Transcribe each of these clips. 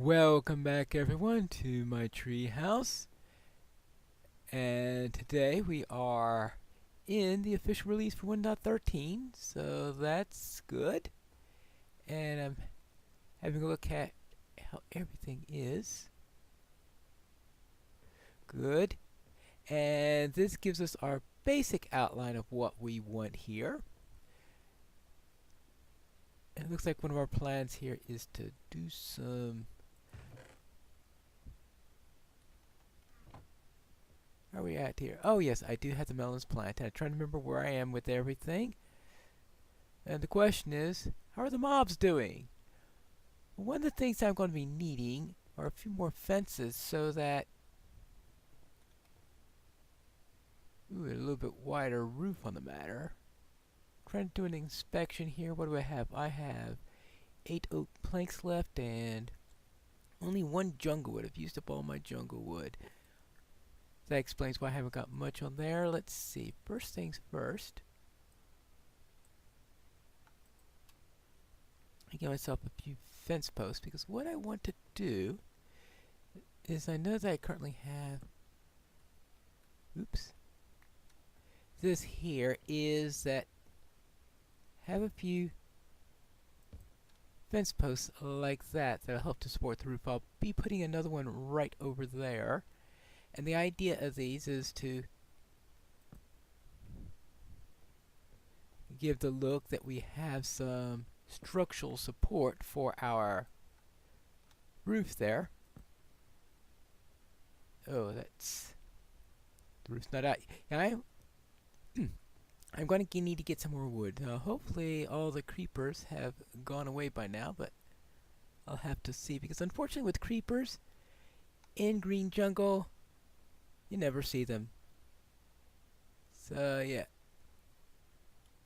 Welcome back everyone to my treehouse, and today we are in the official release for 1.13, so that's good. And I'm having a look at how everything is. Good. And this gives us our basic outline of what we want here. And it looks like one of our plans here is to do some... Where are we at here? Oh yes, I do have the melons planted. I'm trying to remember where I am with everything. And the question is, how are the mobs doing? Well, one of the things I'm going to be needing are a few more fences so that... Ooh, a little bit wider roof on the matter. Trying to do an inspection here. What do I have? I have 8 oak planks left and only 1 jungle wood. I've used up all my jungle wood. That explains why I haven't got much on there. Let's see. First things first. I get myself a few fence posts because what I want to do is I know that I currently have... Oops. This here is that have a few fence posts like that that'll help to support the roof. I'll be putting another one right over there. And the idea of these is to give the look that we have some structural support for our roof there. Oh, that's... the roof's not out. Yeah, I'm going to need to get some more wood. Hopefully all the creepers have gone away by now, but I'll have to see. Because unfortunately with creepers in green jungle, you never see them. So, yeah.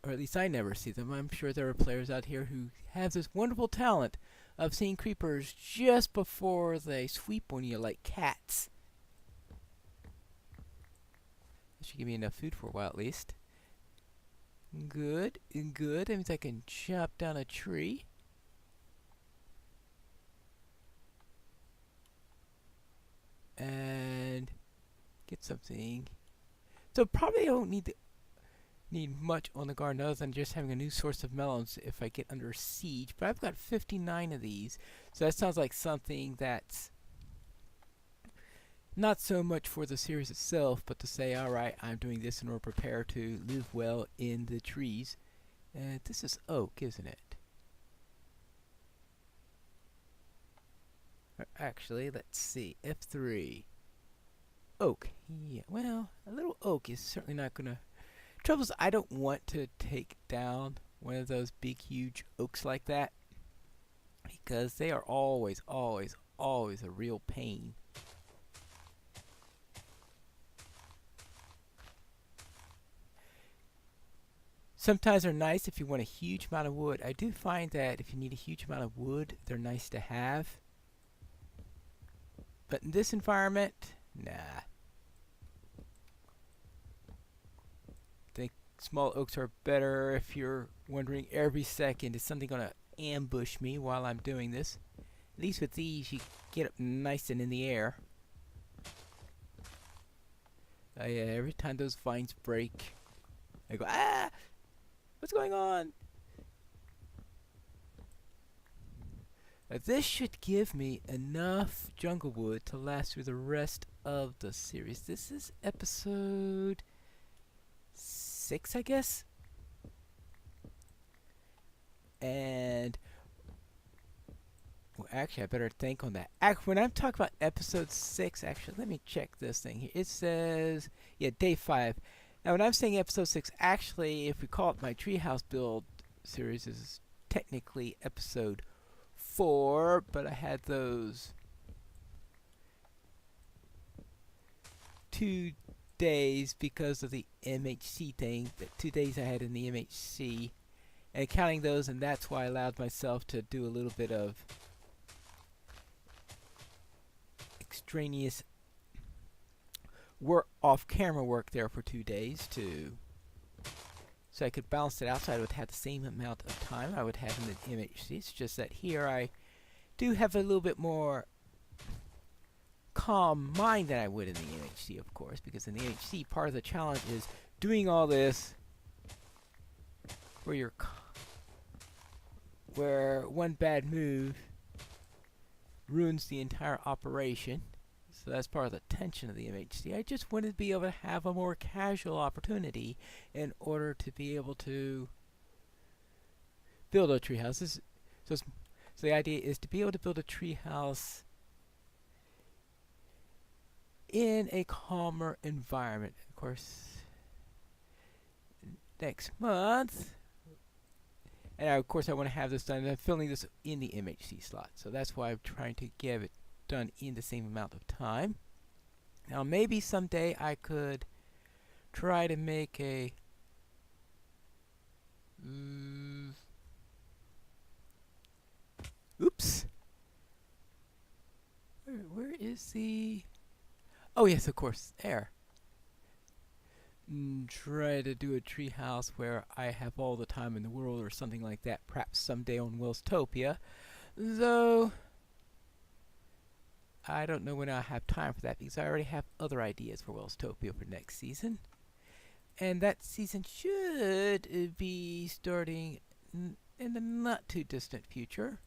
Or at least I never see them. I'm sure there are players out here who have this wonderful talent of seeing creepers just before they sweep on you like cats. That should give me enough food for a while at least. Good, good. That means I can chop down a tree. And get something. So probably I don't need much on the garden other than just having a new source of melons if I get under siege. But I've got 59 of these, so that sounds like something that's not so much for the series itself, but to say, alright, I'm doing this in order to prepare to live well in the trees. And this is oak, isn't it? Or actually, let's see, F3. Oak. Yeah, well, a little oak is certainly not gonna... Trouble is, I don't want to take down one of those big, huge oaks like that, because they are always a real pain. Sometimes they're nice if you want a huge amount of wood. I do find that if you need a huge amount of wood, they're nice to have. But in this environment, nah. Small oaks are better if you're wondering every second, is something going to ambush me while I'm doing this? At least with these, you get up nice and in the air. Oh yeah, every time those vines break, I go, ah! What's going on? This should give me enough jungle wood to last through the rest of the series. This is episode 6, I guess. And well, actually, I better think on that. When I'm talking about episode 6, actually, let me check this thing here. It says, yeah, day 5. Now, when I'm saying episode 6, actually, if we call it my Treehouse build series, this is technically episode 4, but I had those 2 days because of the MHC thing. The 2 days I had in the MHC, and counting those, and that's why I allowed myself to do a little bit of extraneous work, off-camera work there for 2 days too, so I could balance it out. So I would have the same amount of time I would have in the MHC. It's just that here I do have a little bit more calm mind than I would in the MHC, of course, because in the MHC, part of the challenge is doing all this where one bad move ruins the entire operation. So that's part of the tension of the MHC. I just wanted to be able to have a more casual opportunity in order to be able to build a treehouse. So the idea is to be able to build a treehouse in a calmer environment. Of course, next month, and of course I want to have this done. I'm filming this in the MHC slot, so that's why I'm trying to get it done in the same amount of time. Now maybe someday I could try to make a oops. Where is the... Oh yes, of course, there. Try to do a treehouse where I have all the time in the world or something like that, perhaps someday on Wellstopia. Though I don't know when I'll have time for that because I already have other ideas for Wellstopia for next season. And that season should be starting in the not too distant future.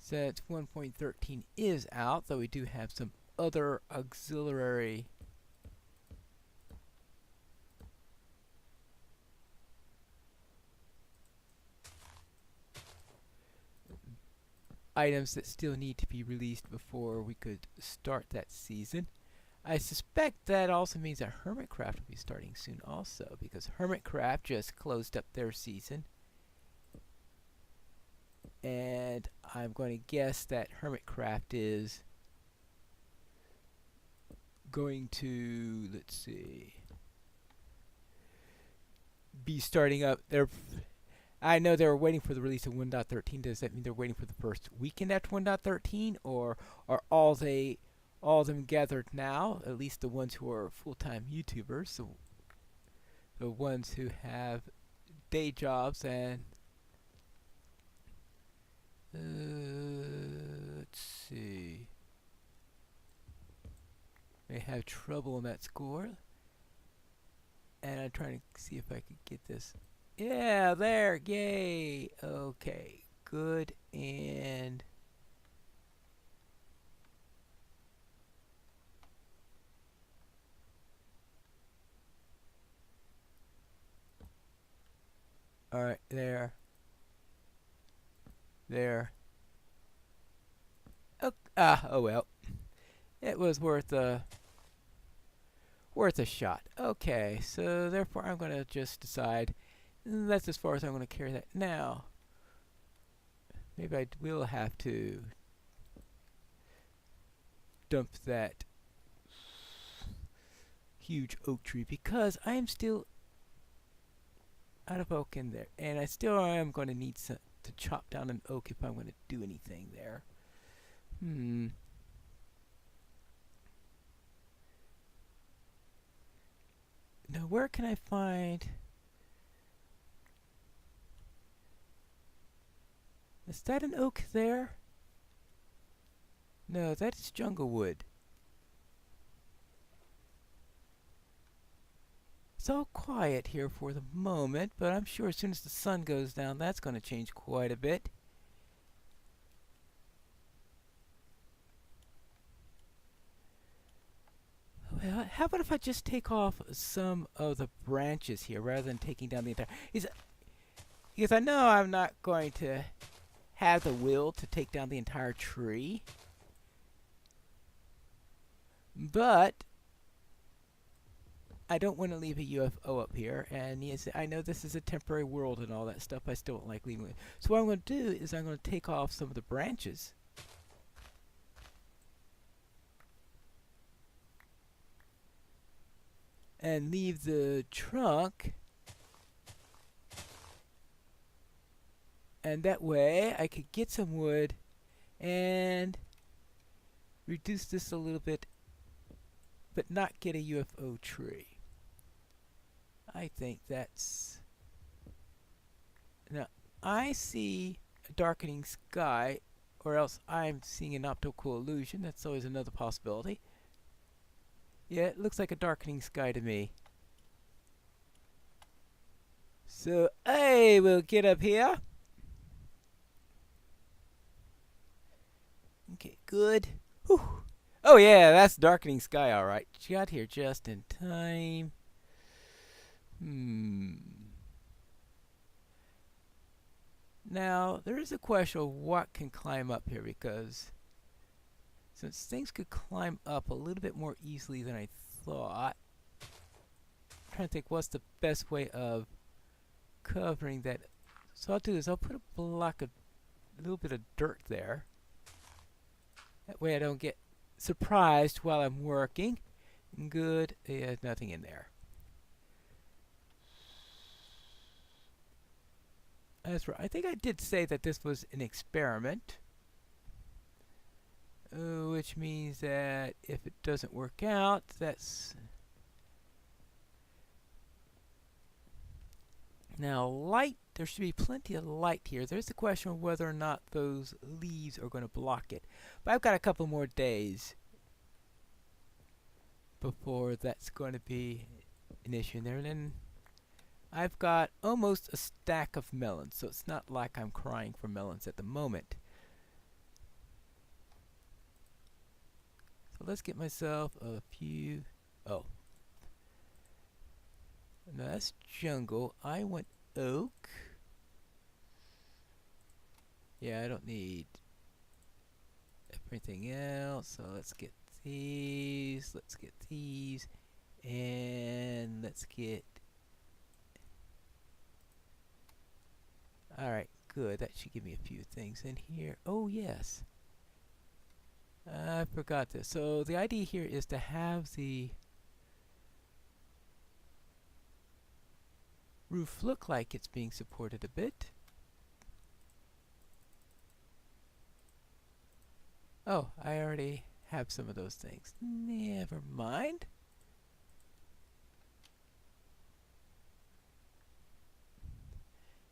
Since 1.13 is out, though we do have some other auxiliary items that still need to be released before we could start that season. I suspect that also means that Hermitcraft will be starting soon also, because Hermitcraft just closed up their season. And I'm going to guess that Hermitcraft is going to, let's see, be starting up their... I know they were waiting for the release of 1.13. Does that mean they're waiting for the first weekend after 1.13, or are all of them gathered now? At least the ones who are full-time YouTubers, the ones who have day jobs and let's see, may have trouble on that score. And I'm trying to see if I could get this. Yeah, there, yay. Okay, good. And all right, there. Oh well, it was worth a shot. Okay, so therefore I'm gonna just decide that's as far as I'm gonna carry that now. Maybe I will have to dump that huge oak tree because I am still out of oak in there, and I still am going to need to chop down an oak if I'm going to do anything there. Now where can I find... Is that an oak there? No, that is jungle wood. It's all quiet here for the moment, but I'm sure as soon as the sun goes down, that's going to change quite a bit. Well, how about if I just take off some of the branches here rather than taking down the entire... Because I know I'm not going to have the will to take down the entire tree. But I don't want to leave a UFO up here, and yes, I know this is a temporary world and all that stuff. I still don't like leaving it. So what I'm going to do is I'm going to take off some of the branches. And leave the trunk. And that way I could get some wood and reduce this a little bit, but not get a UFO tree. I think that's... No, I see a darkening sky, or else I'm seeing an optical illusion. That's always another possibility. Yeah, it looks like a darkening sky to me. So I will get up here. Okay, good. Whew. Oh yeah, that's darkening sky, all right. She got here just in time. Now, there is a question of what can climb up here, because since things could climb up a little bit more easily than I thought, I'm trying to think what's the best way of covering that. So I'll do this. I'll put a block of a little bit of dirt there. That way I don't get surprised while I'm working. Good. Yeah, nothing in there. That's right. I think I did say that this was an experiment. Which means that if it doesn't work out, that's... Now, light, there should be plenty of light here. There's the question of whether or not those leaves are going to block it. But I've got a couple more days before that's going to be an issue there. And then I've got almost a stack of melons, so it's not like I'm crying for melons at the moment. So let's get myself a few... Oh. No, that's jungle. I want oak. Yeah, I don't need everything else. So let's get these. Let's get these. And let's get... Alright, good. That should give me a few things in here. Oh, yes. I forgot this. So the idea here is to have the roof look like it's being supported a bit. Oh, I already have some of those things. Never mind.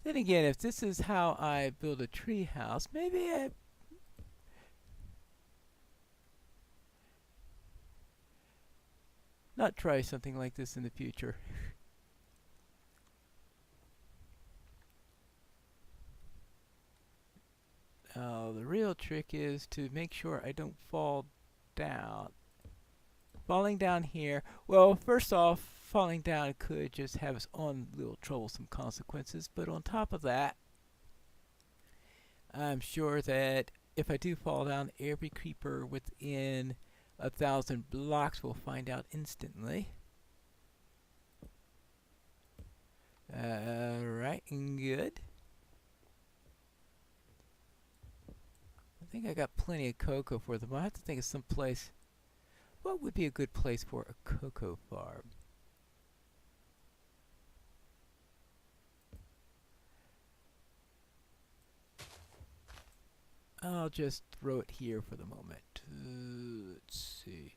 Then again, if this is how I build a tree house, maybe I... not try something like this in the future. The real trick is to make sure I don't fall down. Falling down here, well, first off, falling down could just have its own little troublesome consequences, but on top of that, I'm sure that if I do fall down, every creeper within 1,000 blocks will find out instantly. Alright, good. I think I got plenty of cocoa for them. I have to think of some place. What would be a good place for a cocoa farm? I'll just throw it here for the moment. Let's see.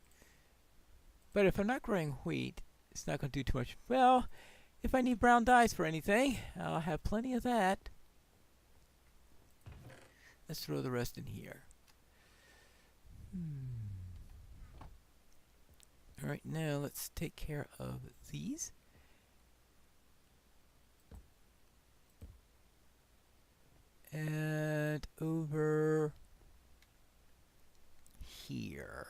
But if I'm not growing wheat, it's not going to do too much. Well, if I need brown dyes for anything, I'll have plenty of that. Let's throw the rest in here. Alright, now let's take care of these. And over here.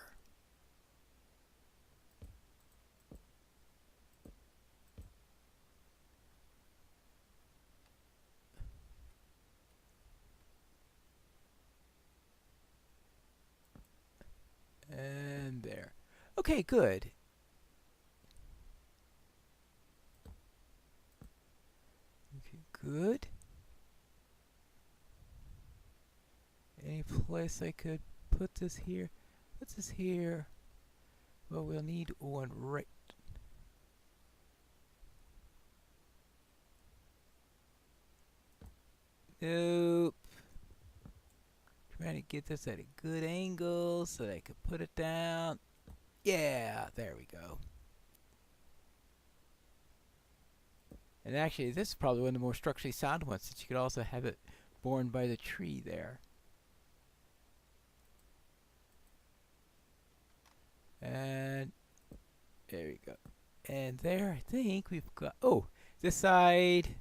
And there. Okay, good. Okay, good. Any place I could put this here? What's this here? Well, we'll need one right. Nope. Trying to get this at a good angle so that I could put it down. Yeah, there we go. And actually, this is probably one of the more structurally sound ones, since you could also have it borne by the tree there. And there we go. And there, I think we've got, oh, this side.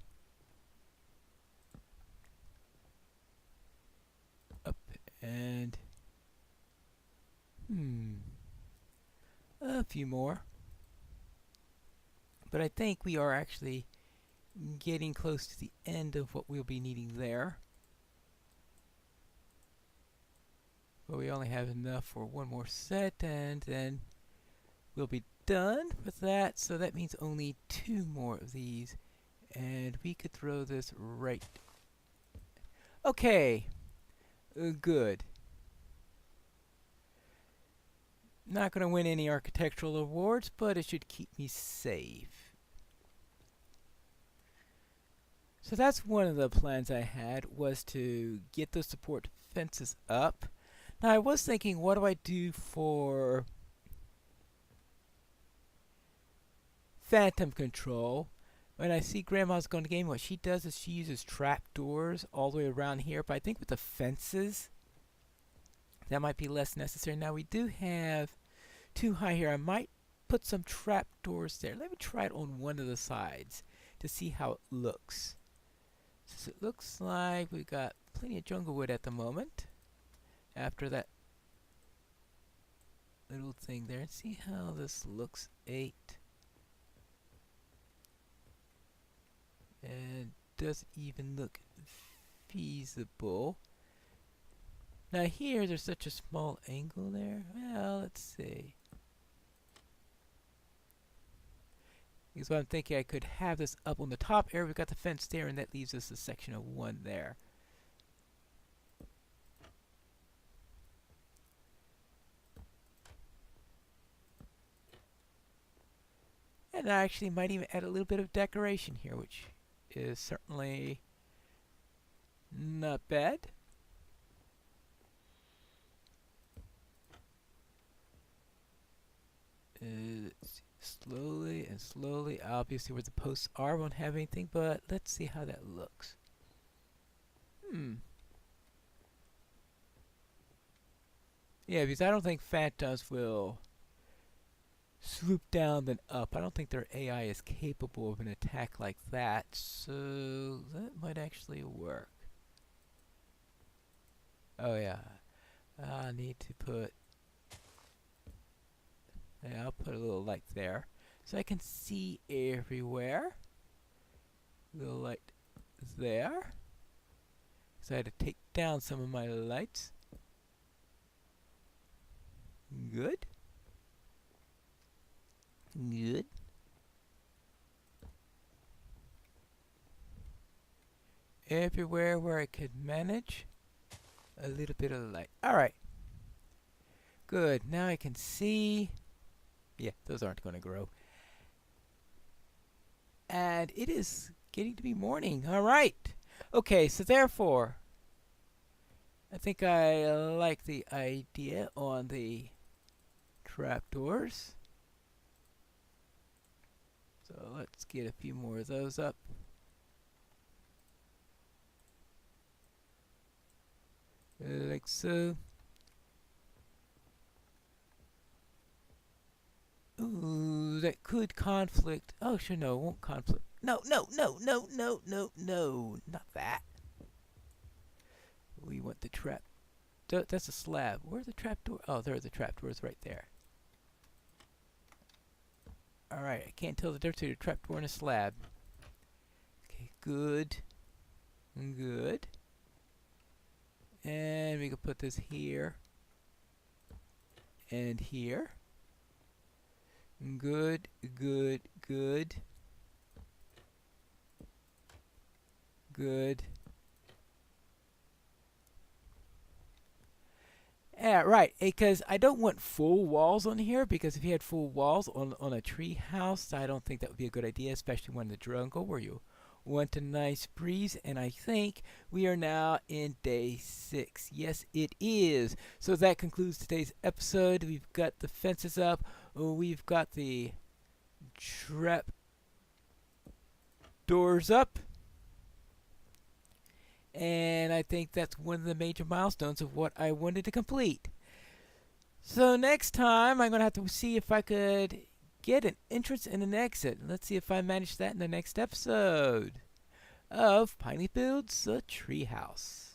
Up and, a few more. But I think we are actually getting close to the end of what we'll be needing there. But we only have enough for one more set, and then we'll be done with that. So that means only 2 more of these, and we could throw this right. Okay, good. Not going to win any architectural awards, but it should keep me safe. So that's one of the plans I had, was to get those support fences up. Now I was thinking, what do I do for phantom control? When I see Grandma's going to game, what she does is she uses trapdoors all the way around here, but I think with the fences, that might be less necessary. Now we do have 2 high here. I might put some trapdoors there. Let me try it on one of the sides to see how it looks. So it looks like we've got plenty of jungle wood at the moment. After that little thing there, and see how this looks. 8. And does even look feasible. Now here, there's such a small angle there. Well, let's see. Because what I'm thinking, I could have this up on the top area. We've got the fence there, and that leaves us a section of 1 there. And I actually might even add a little bit of decoration here, which is certainly not bad. Slowly and slowly. Obviously, where the posts are won't have anything, but let's see how that looks. Yeah, because I don't think phantoms will swoop down then up. I don't think their AI is capable of an attack like that, so that might actually work. Oh yeah, I need to put, yeah, I'll put a little light there so I can see everywhere. Little light there, so I had to take down some of my lights. Good. Good. Everywhere where I could manage a little bit of light. Alright. Good. Now I can see. Yeah, those aren't going to grow. And it is getting to be morning. Alright. Okay, so therefore, I think I like the idea on the trapdoors. So let's get a few more of those up. Like so. Ooh, that could conflict. Oh, sure, no, it won't conflict. No, no, no, no, no, no, no, not that. We want the trap. That's a slab. Where's the trapdoor? Oh, there are the trapdoors right there. Alright, I can't tell the difference between a trapdoor and a slab. Okay, good. Good. And we can put this here. And here. Good, good, good. Good. Yeah, right, because I don't want full walls on here, because if you had full walls on a tree house, I don't think that would be a good idea, especially one in the jungle where you want a nice breeze. And I think we are now in day 6. Yes, it is. So that concludes today's episode. We've got the fences up. We've got the trap Doors up. And I think that's one of the major milestones of what I wanted to complete. So next time, I'm going to have to see if I could get an entrance and an exit. Let's see if I manage that in the next episode of Pineleaf Builds a Treehouse.